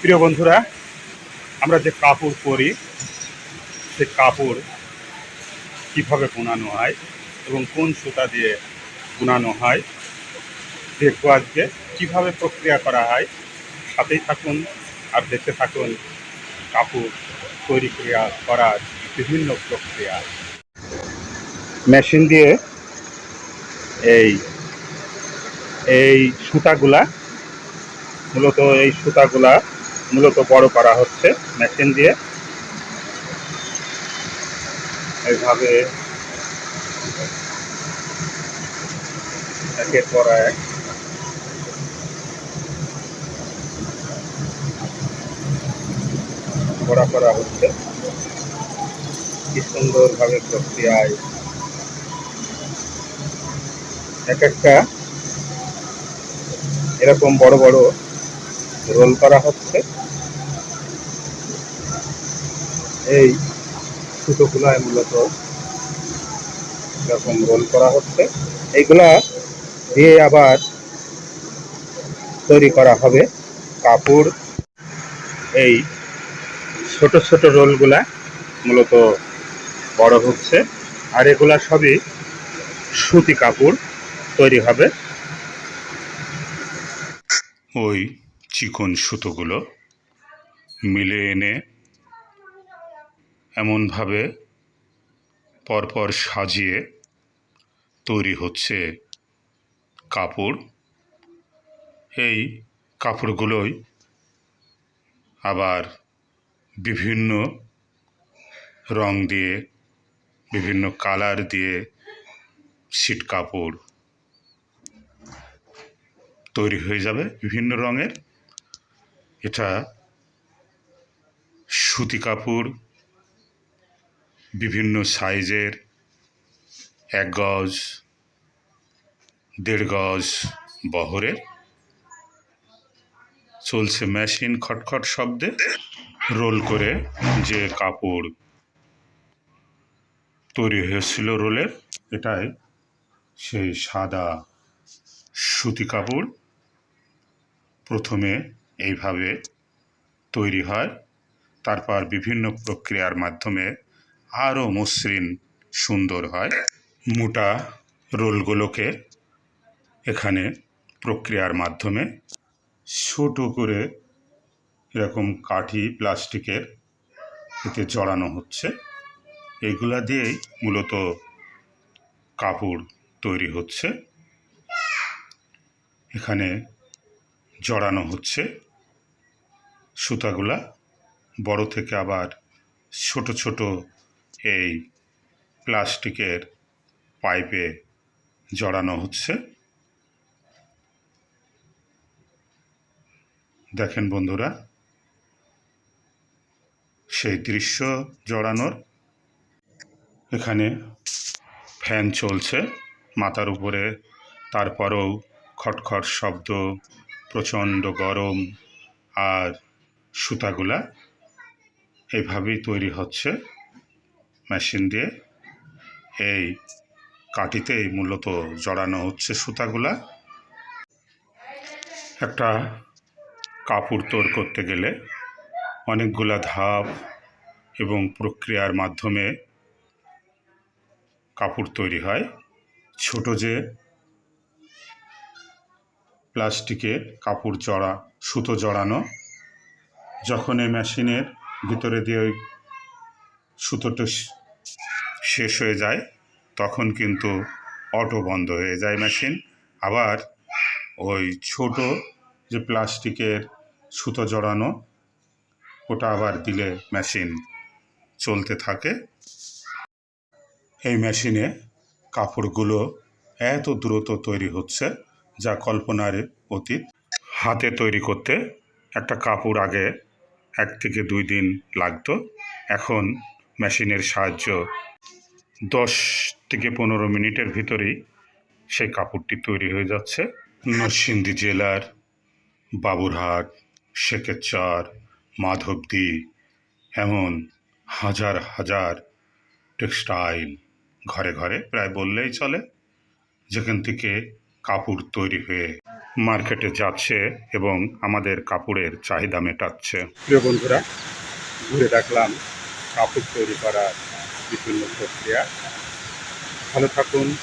প্রিয় বন্ধুরা, আমরা যে কাপড় পরি সে কাপড় কীভাবে বোনানো হয় এবং কোন সুতা দিয়ে বোনানো হয় দেখবো আজকে কীভাবে প্রক্রিয়া করা হয়। সাথেই থাকুন আর দেখতে থাকুন কাপড় তৈরি করার বিভিন্ন প্রক্রিয়া। মেশিন দিয়ে এই এই সুতাগুলা মূলত বড় করা হচ্ছে মেশিন দিয়ে। এইভাবে একের পর এক বড় করা হচ্ছে। কি সুন্দরভাবে প্রক্রিয়ায় এক একটা এরকম বড় বড় রোল করা হচ্ছে। এই সুতোগুলায় মূলত এরকম রোল করা হচ্ছে। এইগুলা দিয়ে আবার তৈরি করা হবে কাপড়। এই ছোট ছোট রোলগুলা মূলত বড় হচ্ছে, আর এগুলা সবই সুতি কাপড় তৈরি হবে। ওই চিকন সুতোগুলো মিলে এনে এমনভাবে পরপর সাজিয়ে তৈরি হচ্ছে কাপড়। এই কাপড়গুলোই আবার বিভিন্ন রং দিয়ে, বিভিন্ন কালার দিয়ে ছিট কাপড় তৈরি হয়ে যাবে বিভিন্ন রঙের। এটা সুতি কাপড়, বিভিন্ন সাইজের, 1 গজ 1.5 গজ বহরের। চলছে মেশিন খটখট শব্দে রোল করে যে কাপড় তৈরি হয়েছিল রোলের, এটাই সেই সাদা সুতি কাপড়। প্রথমে এইভাবে তৈরি হয়, তারপর বিভিন্ন প্রক্রিয়ার মাধ্যমে আরও মসৃণ সুন্দর হয়। মোটা রোলগুলোকে এখানে প্রক্রিয়ার মাধ্যমে ছোট করে এরকম কাঠি প্লাস্টিকের এতে জড়ানো হচ্ছে। এইগুলা দিয়েই মূলত কাপড় তৈরি হচ্ছে। এখানে জড়ানো হচ্ছে সুতাগুলা, বড় থেকে আবার ছোট ছোট এই প্লাস্টিকের পাইপে জড়ানো হচ্ছে। দেখেন বন্ধুরা, সেই দৃশ্য জড়ানোর। এখানে ফ্যান চলছে মাথার উপরে, তারপরেও খটখট শব্দ, প্রচণ্ড গরম। আর সুতাগুলা এইভাবেই তৈরি হচ্ছে মেশিন দিয়ে। এই কাঠিতেই মূলত জড়ানো হচ্ছে সুতাগুলা। একটা কাপড় তৈরি করতে গেলে অনেকগুলা ধাপ এবং প্রক্রিয়ার মাধ্যমে কাপড় তৈরি হয়। ছোট যে প্লাস্টিকে কাপড় সুতো জড়ানো, যখন এই মেশিনের ভিতরে দিয়ে ওই সুতোটা শেষ হয়ে যায় তখন কিন্তু অটো বন্ধ হয়ে যায় মেশিন। আবার ওই ছোট যে প্লাস্টিকের সুতো জড়ানো, ওটা আবার দিলে মেশিন চলতে থাকে। এই মেশিনে কাপড়গুলো এত দ্রুত তৈরি হচ্ছে যা কল্পনার অতীত। হাতে তৈরি করতে একটা কাপড় আগে 1 থেকে 2 দিন লাগতো, এখন মেশিনের সাহায্য 10 থেকে 15 মিনিটের ভিতরেই সেই কাপড়টি তৈরি হয়ে যাচ্ছে। নরসিংদী জেলার বাবুরহাট, শেখেরচর, মাধবদী, এমন হাজার হাজার টেক্সটাইল ঘরে ঘরে প্রায় বললেই চলে, যেখান থেকে কাপড় তৈরি হয়ে মার্কেটে যাচ্ছে এবং আমাদের কাপড়ের চাহিদা মেটাচ্ছে। প্রিয় বন্ধুরা, ঘুরে দেখলাম কাপড় তৈরি করার বিভিন্ন প্রক্রিয়া। ভালো থাকুন।